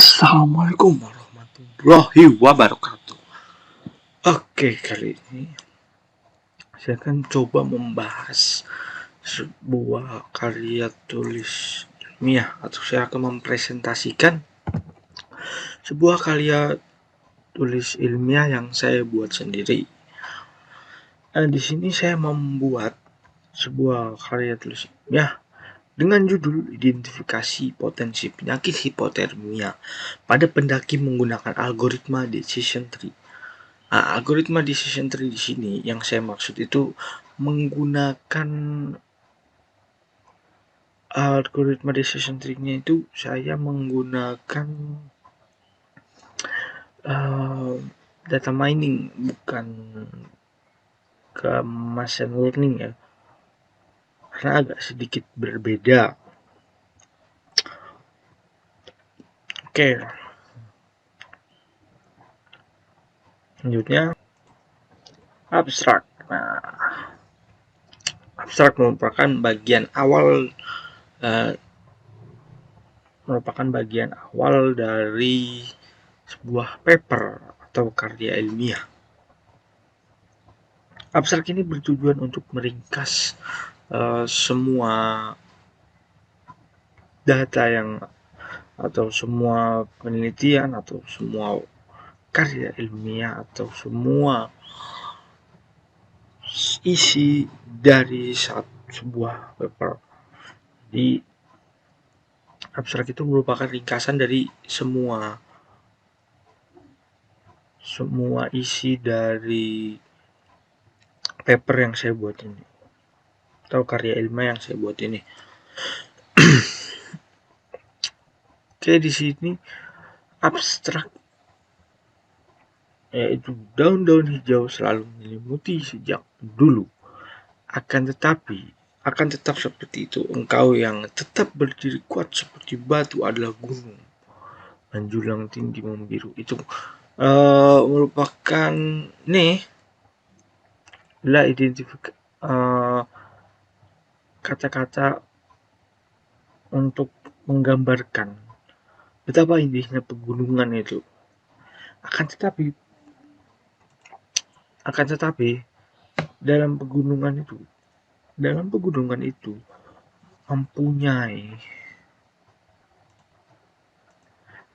Assalamualaikum warahmatullahi wabarakatuh. Oke, kali ini saya akan coba membahas sebuah karya tulis ilmiah, atau saya akan mempresentasikan sebuah karya tulis ilmiah yang saya buat sendiri. Di sini saya membuat sebuah karya tulis ilmiah dengan judul identifikasi potensi penyakit hipotermia pada pendaki menggunakan algoritma decision tree. Algoritma decision tree di sini yang saya maksud itu menggunakan algoritma decision tree-nya itu saya menggunakan data mining, bukan ke machine learning ya, karena agak sedikit berbeda. Oke, selanjutnya abstrak. Abstrak merupakan bagian awal dari sebuah paper atau karya ilmiah. Abstrak ini bertujuan untuk meringkas semua data atau semua penelitian atau semua karya ilmiah atau semua isi dari sebuah paper. Di abstrak itu merupakan ringkasan dari semua isi dari paper yang saya buat ini atau karya ilmiah yang saya buat ini. Oke, di sini abstrak yaitu daun-daun hijau selalu menyelimuti sejak dulu. Akan tetap seperti itu. Engkau yang tetap berdiri kuat seperti batu adalah gunung menjulang tinggi membiru. Itu merupakan identifikasi kata-kata untuk menggambarkan betapa indahnya pegunungan itu. Akan tetapi dalam pegunungan itu mempunyai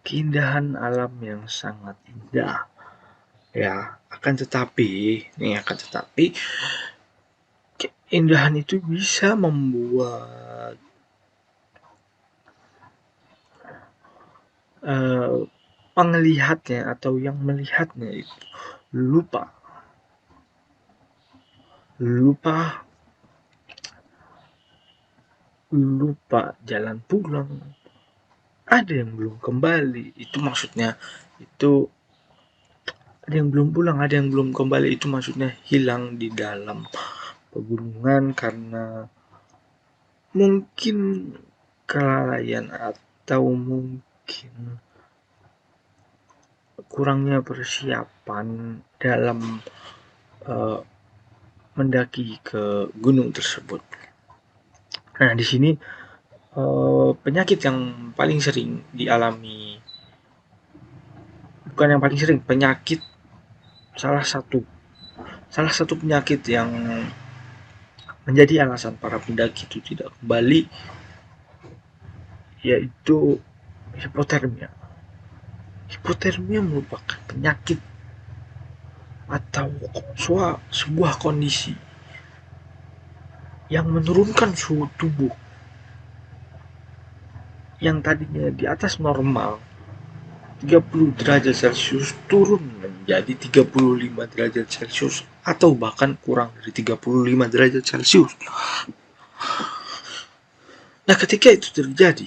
keindahan alam yang sangat indah. Akan tetapi keindahan itu bisa membuat penglihatnya atau yang melihatnya itu lupa jalan pulang. Ada yang belum kembali, itu maksudnya itu ada yang belum pulang, ada yang belum kembali, itu maksudnya hilang di dalam pegunungan karena mungkin kelalaian atau mungkin kurangnya persiapan dalam mendaki ke gunung tersebut. Nah, di sini penyakit yang paling sering dialami, bukan yang paling sering, salah satu penyakit yang menjadi alasan para pendaki itu tidak kembali, yaitu hipotermia. Hipotermia merupakan penyakit atau sebuah kondisi yang menurunkan suhu tubuh yang tadinya di atas normal 30 derajat Celcius turun menjadi 35 derajat Celcius atau bahkan kurang dari 35 derajat Celcius. Nah, ketika itu terjadi,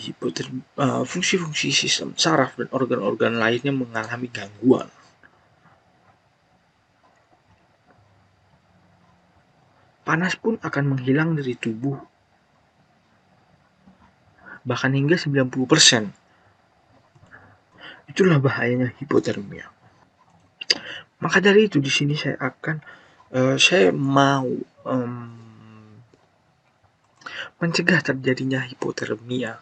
fungsi-fungsi sistem saraf dan organ-organ lainnya mengalami gangguan. Panas pun akan menghilang dari tubuh, bahkan hingga 90%. Itulah bahayanya hipotermia. Maka dari itu di sini saya mau mencegah terjadinya hipotermia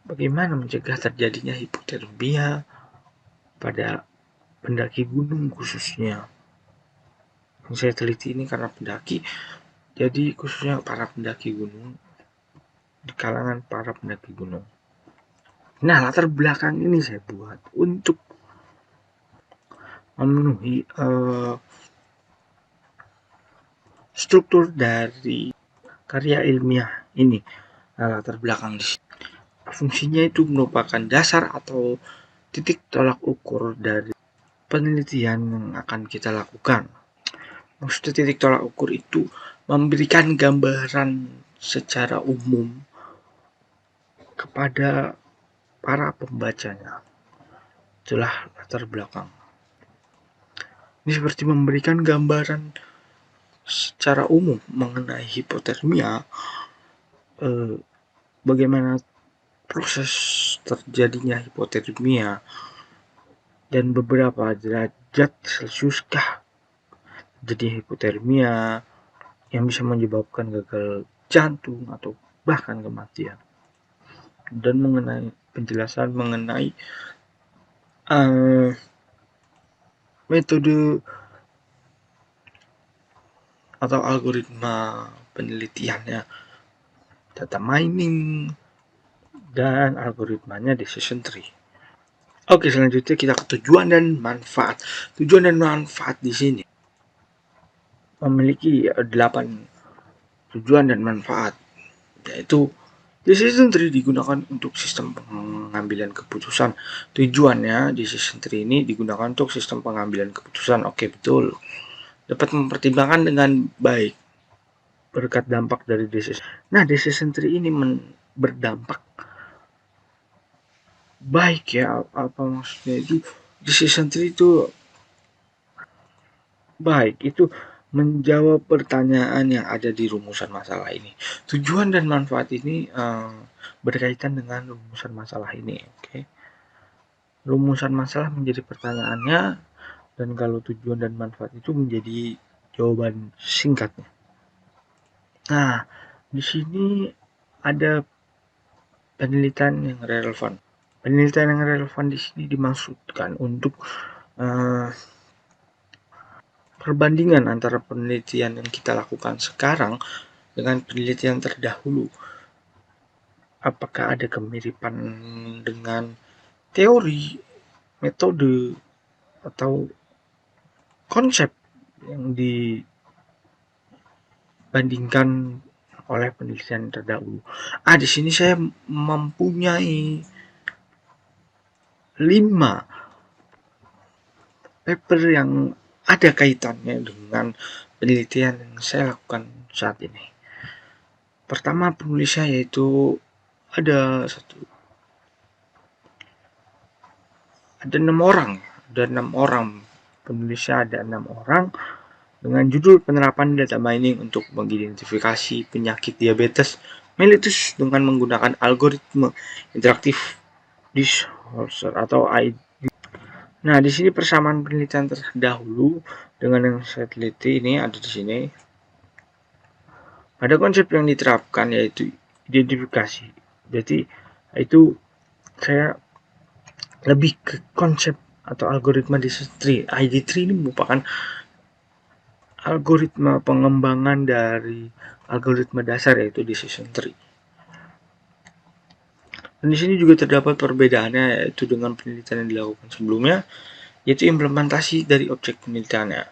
bagaimana mencegah terjadinya hipotermia pada pendaki gunung khususnya. Yang saya teliti ini karena pendaki, jadi khususnya para pendaki gunung, di kalangan para pendaki gunung. Nah, latar belakang ini saya buat untuk memenuhi struktur dari karya ilmiah ini. Nah, latar belakang di sini. Fungsinya itu merupakan dasar atau titik tolak ukur dari penelitian yang akan kita lakukan. Maksudnya titik tolak ukur itu memberikan gambaran secara umum kepada para pembacanya. Itulah latar belakang. Ini seperti memberikan gambaran secara umum mengenai hipotermia, bagaimana proses terjadinya hipotermia, dan beberapa derajat Celciuskah jadi hipotermia yang bisa menyebabkan gagal jantung atau bahkan kematian. Dan mengenai penjelasan mengenai metode atau algoritma penelitiannya, data mining, dan algoritmanya decision tree. Oke, selanjutnya kita ke tujuan dan manfaat. Tujuan dan manfaat di sini memiliki 8 tujuan dan manfaat, yaitu decision tree digunakan untuk sistem pengambilan keputusan. Tujuannya decision tree ini digunakan untuk sistem pengambilan keputusan. Oke, betul. Dapat mempertimbangkan dengan baik berkat dampak dari decision. Nah, decision tree ini berdampak baik ya. Apa maksudnya itu? Decision tree itu baik, itu menjawab pertanyaan yang ada di rumusan masalah ini. Tujuan dan manfaat ini berkaitan dengan rumusan masalah ini. Oke. Rumusan masalah menjadi pertanyaannya, dan kalau tujuan dan manfaat itu menjadi jawaban singkatnya. Nah, di sini ada penelitian yang relevan. Penelitian yang relevan di sini dimaksudkan untuk perbandingan antara penelitian yang kita lakukan sekarang dengan penelitian terdahulu. Apakah ada kemiripan dengan teori, metode, atau konsep yang dibandingkan oleh penelitian terdahulu. Di sini saya mempunyai 5 paper yang ada kaitannya dengan penelitian yang saya lakukan saat ini. Pertama, penulisnya yaitu ada 6 orang. Penulisnya ada 6 orang dengan judul penerapan data mining untuk mengidentifikasi penyakit diabetes mellitus dengan menggunakan algoritma interaktif disorder atau ID. Nah, di sini persamaan penelitian terdahulu dengan yang saya teliti ini ada di sini. Ada konsep yang diterapkan yaitu identifikasi. Jadi itu saya lebih ke konsep atau algoritma decision tree. ID3 ini merupakan algoritma pengembangan dari algoritma dasar yaitu decision tree. Dan di sini juga terdapat perbedaannya yaitu dengan penelitian yang dilakukan sebelumnya, yaitu implementasi dari objek penelitiannya.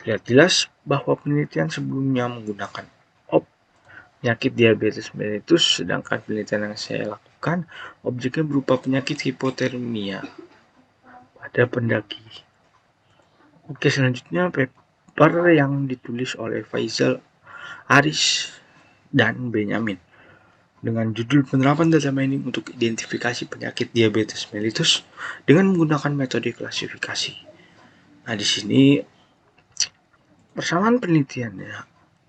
Terlihat jelas bahwa penelitian sebelumnya menggunakan penyakit diabetes mellitus, sedangkan penelitian yang saya lakukan objeknya berupa penyakit hipotermia pada pendaki. Oke, selanjutnya paper yang ditulis oleh Faisal, Aris, dan Benyamin dengan judul penerapan data mining untuk identifikasi penyakit diabetes mellitus dengan menggunakan metode klasifikasi. Nah, di sini persamaan penelitiannya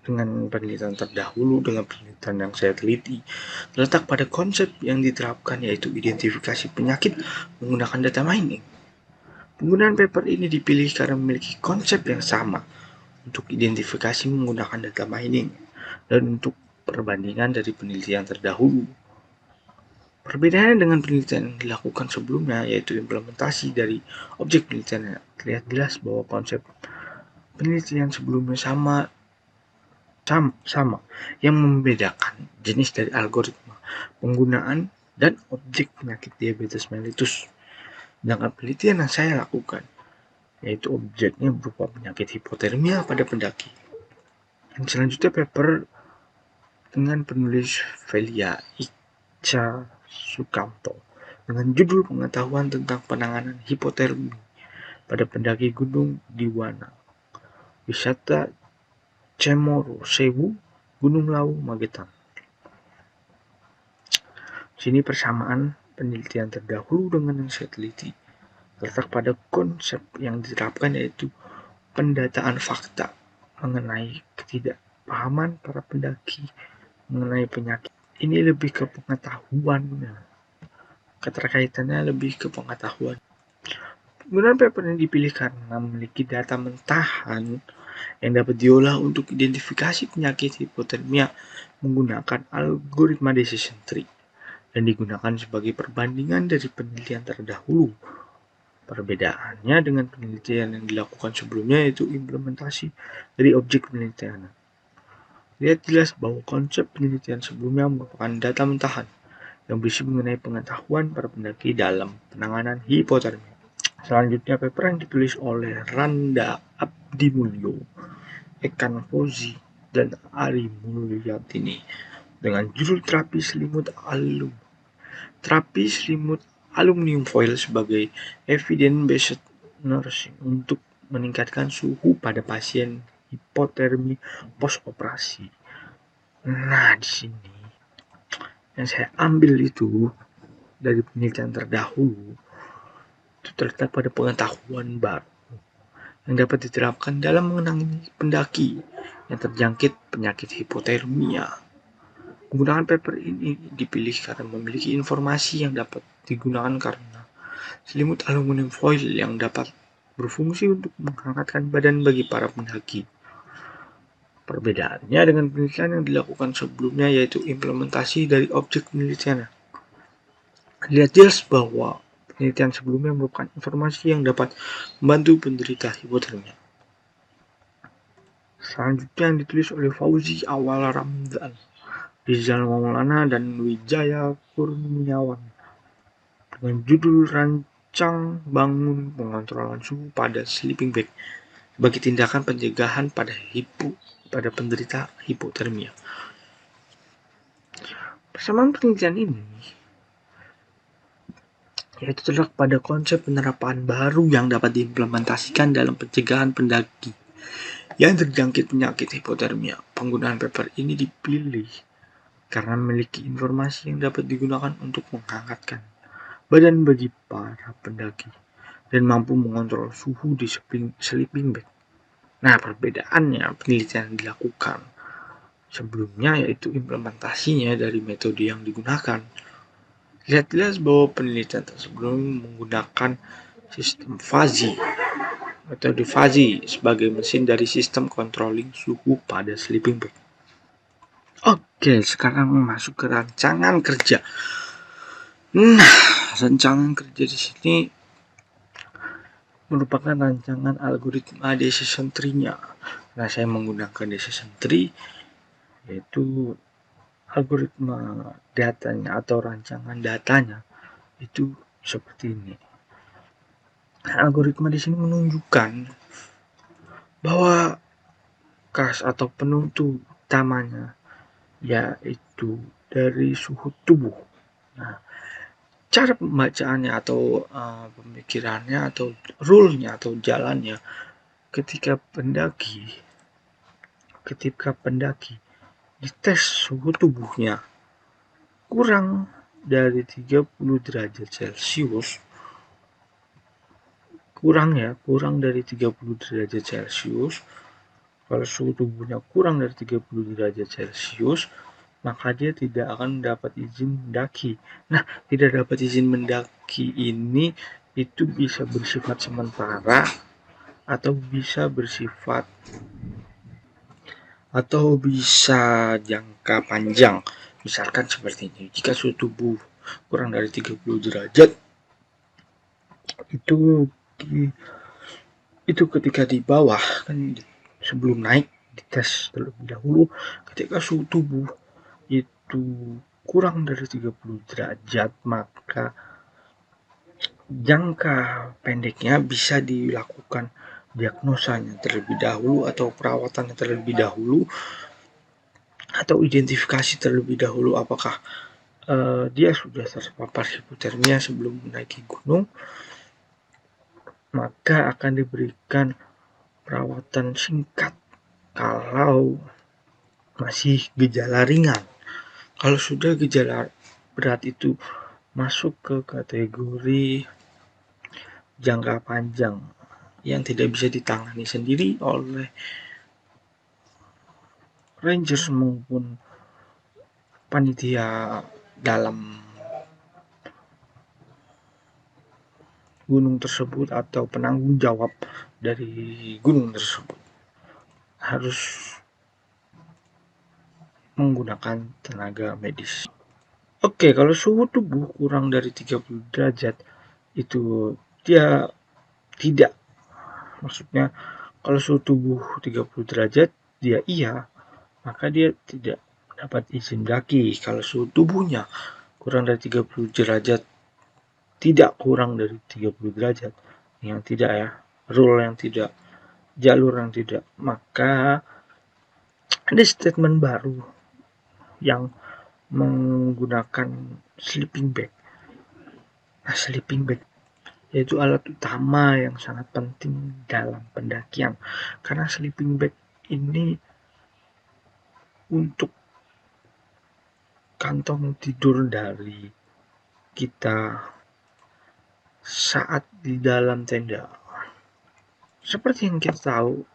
dengan penelitian terdahulu dengan penelitian yang saya teliti terletak pada konsep yang diterapkan yaitu identifikasi penyakit menggunakan data mining. Penggunaan paper ini dipilih karena memiliki konsep yang sama untuk identifikasi menggunakan data mining dan untuk perbandingan dari penelitian terdahulu. Perbedaannya dengan penelitian yang dilakukan sebelumnya, yaitu implementasi dari objek penelitian, terlihat jelas bahwa konsep penelitian sebelumnya sama. Yang membedakan jenis dari algoritma penggunaan dan objek penyakit diabetes mellitus. Sedangkan penelitian yang saya lakukan, yaitu objeknya berupa penyakit hipotermia pada pendaki. Dan selanjutnya paper dengan penulis Velia Ica Sukamto dengan judul pengetahuan tentang penanganan hipotermi pada pendaki gunung Diwana, wisata Cemoro Sewu, Gunung Lawu, Magetan. Sini persamaan penelitian terdahulu dengan yang saya teliti terletak pada konsep yang diterapkan, yaitu pendataan fakta mengenai ketidakpahaman para pendaki mengenai penyakit. Ini lebih ke pengetahuan, keterkaitannya lebih ke pengetahuan. Kemudian paper yang dipilih karena memiliki data mentahan yang dapat diolah untuk identifikasi penyakit hipotermia menggunakan algoritma decision tree dan digunakan sebagai perbandingan dari penelitian terdahulu. Perbedaannya dengan penelitian yang dilakukan sebelumnya, yaitu implementasi dari objek penelitian. Lihat jelas bahwa konsep penelitian sebelumnya merupakan data mentahan yang berisi mengenai pengetahuan para pendaki dalam penanganan hipotermia. Selanjutnya paper yang ditulis oleh Randa Abdimulyo, Ekan Fauzi, dan Ari Mulyatini dengan judul terapi selimut aluminium foil sebagai evidence-based nursing untuk meningkatkan suhu pada pasien hipotermi post-operasi. Nah, di sini yang saya ambil itu dari penelitian terdahulu itu terletak pada pengetahuan baru yang dapat diterapkan dalam menangani pendaki yang terjangkit penyakit hipotermia. Penggunaan paper ini dipilih karena memiliki informasi yang dapat digunakan karena selimut aluminium foil yang dapat berfungsi untuk menghangatkan badan bagi para pendaki. Perbedaannya dengan penelitian yang dilakukan sebelumnya, yaitu implementasi dari objek penelitian. Lihat jelas bahwa penelitian sebelumnya merupakan informasi yang dapat membantu penderita hipotermia. Selanjutnya yang ditulis oleh Fauzi Awal Ramdan, Rizal Maulana, dan Wijaya Kurniawan dengan judul Rancang Bangun Pengontrolan Suhu pada Sleeping Bag sebagai tindakan pencegahan pada penderita hipotermia. Persamaan penelitian ini yaitu terletak pada konsep penerapan baru yang dapat diimplementasikan dalam pencegahan pendaki yang terjangkit penyakit hipotermia. Penggunaan paper ini dipilih karena memiliki informasi yang dapat digunakan untuk menghangatkan badan bagi para pendaki dan mampu mengontrol suhu di sleeping bag. Nah, perbedaannya penelitian yang dilakukan sebelumnya yaitu implementasinya dari metode yang digunakan. Lihat jelas bahwa penelitian tersebut menggunakan sistem fuzzy, metode fuzzy sebagai mesin dari sistem controlling suhu pada sleeping bag. Oke, sekarang masuk ke rancangan kerja. Nah, rancangan kerja di sini merupakan rancangan algoritma decision tree-nya. Nah, saya menggunakan decision tree, yaitu algoritma datanya atau rancangan datanya itu seperti ini. Algoritma di sini menunjukkan bahwa kas atau penentu utamanya yaitu dari suhu tubuh. Nah, cara pembacaannya atau pemikirannya atau rule-nya atau jalannya ketika pendaki dites suhu tubuhnya kurang dari 30 derajat Celcius, kurang dari 30 derajat Celcius. Kalau suhu tubuhnya kurang dari 30 derajat Celcius, maka dia tidak akan dapat izin mendaki. Nah, tidak dapat izin mendaki ini itu bisa bersifat sementara atau bisa jangka panjang. Misalkan seperti ini, jika suhu tubuh kurang dari 30 derajat itu ketika di bawah kan, sebelum naik dites terlebih dahulu ketika suhu tubuh itu kurang dari 30 derajat, maka jangka pendeknya bisa dilakukan diagnosanya terlebih dahulu atau perawatannya terlebih dahulu atau identifikasi terlebih dahulu apakah dia sudah terpapar hipotermia sebelum menaiki gunung, maka akan diberikan perawatan singkat kalau masih gejala ringan. Kalau sudah gejala berat itu masuk ke kategori jangka panjang yang tidak bisa ditangani sendiri oleh rangers maupun panitia dalam gunung tersebut atau penanggung jawab dari gunung tersebut harus menggunakan tenaga medis. Oke, kalau suhu tubuh kurang dari 30 derajat itu dia tidak, maksudnya kalau suhu tubuh 30 derajat dia iya, maka dia tidak dapat izin daki. Kalau suhu tubuhnya kurang dari 30 derajat, tidak kurang dari 30 derajat, yang tidak ya, rule yang tidak, jalur yang tidak, maka ada statement baru yang menggunakan sleeping bag. Nah, sleeping bag yaitu alat utama yang sangat penting dalam pendakian, karena sleeping bag ini untuk kantong tidur dari kita saat di dalam tenda. Seperti yang kita tahu,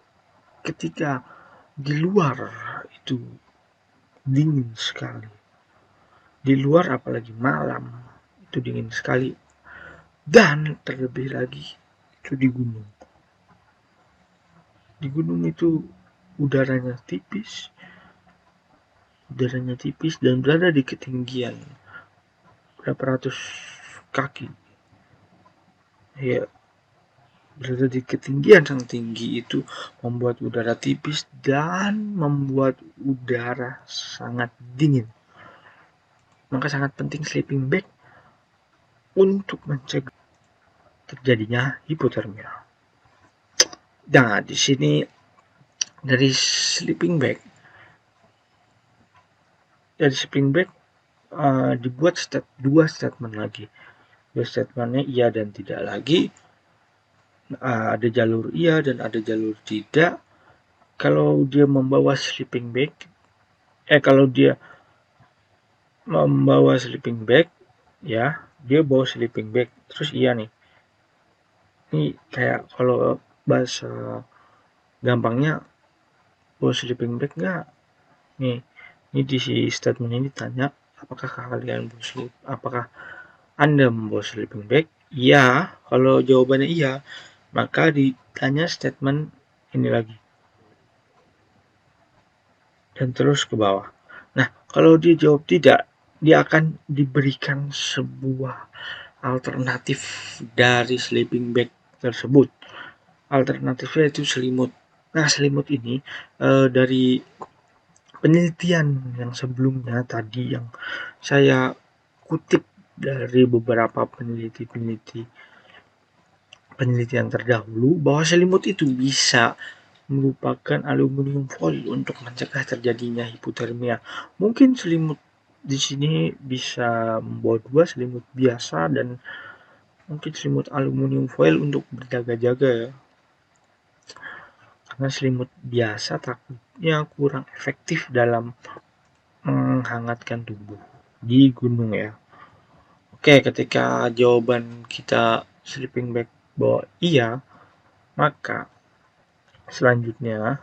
ketika di luar itu dingin sekali. Di luar apalagi malam itu dingin sekali. Dan terlebih lagi itu di gunung. Di gunung itu udaranya tipis dan berada di ketinggian berapa ratus kaki. Ya, berada di ketinggian yang tinggi itu membuat udara tipis dan membuat udara sangat dingin. Maka sangat penting sleeping bag untuk mencegah terjadinya hipotermia. Nah, di sini dari sleeping bag dibuat dua statement lagi. Dua statementnya iya dan tidak lagi. Ada jalur iya dan ada jalur tidak. Kalau dia membawa sleeping bag, kalau dia membawa sleeping bag, ya dia bawa sleeping bag, terus iya nih. Ini kayak kalau bahasa gampangnya, bawa sleeping bag nggak? Nih, ini di statement ini ditanya, apakah Anda membawa sleeping bag? Iya. Kalau jawabannya iya, maka ditanya statement ini lagi dan terus ke bawah. Nah, kalau dia jawab tidak, dia akan diberikan sebuah alternatif dari sleeping bag tersebut. Alternatifnya itu selimut. Nah, selimut ini dari penelitian yang sebelumnya tadi yang saya kutip dari beberapa penelitian terdahulu, bahwa selimut itu bisa merupakan aluminium foil untuk mencegah terjadinya hipotermia. Mungkin selimut di sini bisa membawa dua, selimut biasa dan mungkin selimut aluminium foil untuk berjaga-jaga ya. Karena selimut biasa takutnya kurang efektif dalam menghangatkan tubuh di gunung ya. Oke, ketika jawaban kita sleeping bag bahwa iya, maka selanjutnya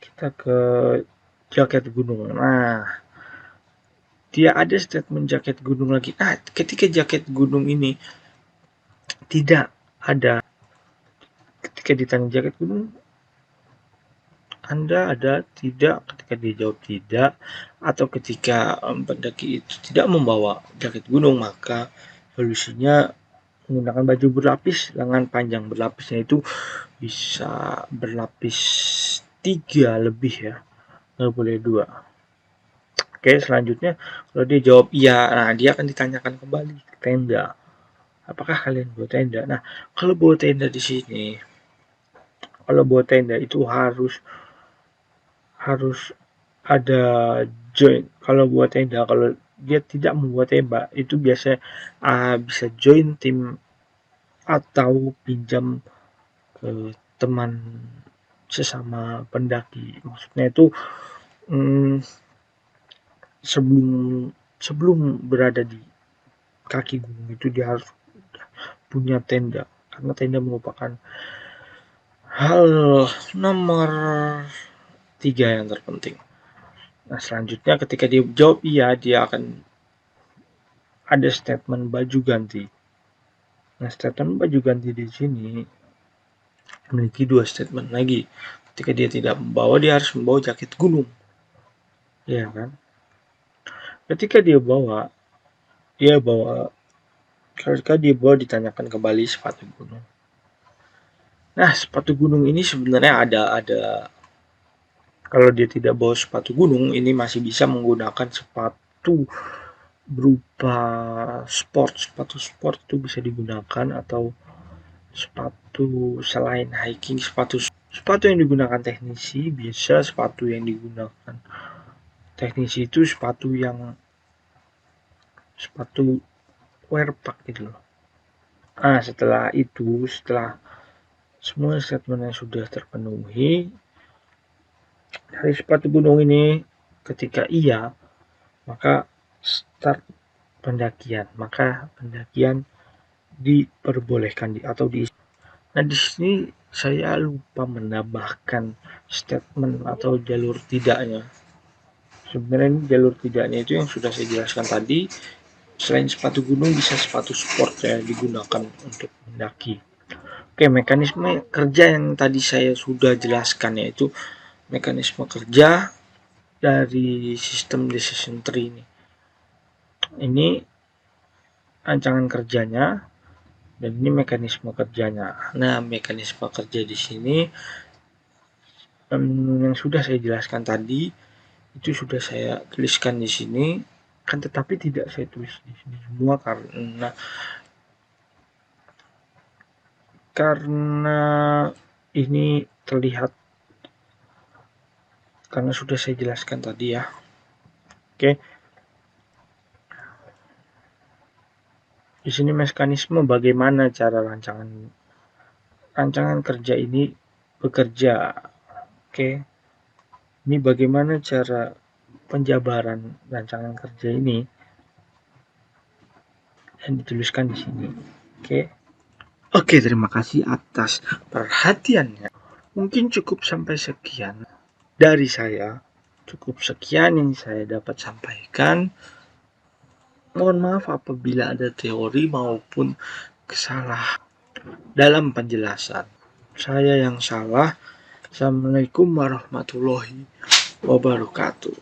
kita ke jaket gunung. Nah, dia ada statement jaket gunung lagi. Nah, ketika jaket gunung ini tidak ada, ketika ditanya jaket gunung Anda ada tidak? Ketika dia jawab tidak, atau ketika pendaki itu tidak membawa jaket gunung, maka solusinya menggunakan baju berlapis, lengan panjang berlapisnya itu bisa berlapis 3 lebih ya, nggak boleh 2. Oke, selanjutnya kalau dia jawab iya, nah dia akan ditanyakan kembali ke tenda. Apakah kalian bawa tenda? Nah, kalau bawa tenda di sini, kalau bawa tenda itu harus ada join. Kalau buat tenda, kalau dia tidak membuat tenda, itu biasanya bisa join tim atau pinjam ke teman sesama pendaki. Maksudnya itu hmm, sebelum sebelum berada di kaki gunung itu dia harus punya tenda, karena tenda merupakan hal nomor 3 yang terpenting. Nah, selanjutnya ketika dia jawab iya, dia akan ada statement baju ganti. Nah, statement baju ganti di sini memiliki 2 statement lagi. Ketika dia tidak membawa, dia harus membawa jaket gunung. Ya kan? Ketika dia bawa ditanyakan kembali sepatu gunung. Nah, sepatu gunung ini sebenarnya ada kalau dia tidak bawa sepatu gunung, ini masih bisa menggunakan sepatu berupa sepatu sport itu bisa digunakan, atau sepatu selain hiking, sepatu yang digunakan teknisi, bisa sepatu yang digunakan teknisi itu sepatu wear pack gitu loh. Nah, setelah semua statementnya sudah terpenuhi dari sepatu gunung ini, ketika iya, maka start pendakian. Maka pendakian diperbolehkan atau di. Nah, di sini saya lupa menambahkan statement atau jalur tidaknya. Sebenarnya ini jalur tidaknya itu yang sudah saya jelaskan tadi. Selain sepatu gunung, bisa sepatu sport ya digunakan untuk mendaki. Oke, mekanisme kerja yang tadi saya sudah jelaskan, yaitu mekanisme kerja dari sistem decision tree ini. Ini rancangan kerjanya dan ini mekanisme kerjanya. Nah, mekanisme kerja di sini yang sudah saya jelaskan tadi itu sudah saya tuliskan di sini, kan tetapi tidak saya tulis di sini semua karena ini terlihat, karena sudah saya jelaskan tadi ya. Oke. Di sini mekanisme bagaimana cara rancangan kerja ini bekerja. Oke. Ini bagaimana cara penjabaran rancangan kerja ini yang dituliskan di sini. Oke, terima kasih atas perhatiannya. Mungkin cukup sampai sekian dari saya. Cukup sekian yang saya dapat sampaikan. Mohon maaf apabila ada teori maupun kesalahan dalam penjelasan. Saya yang salah. Assalamualaikum warahmatullahi wabarakatuh.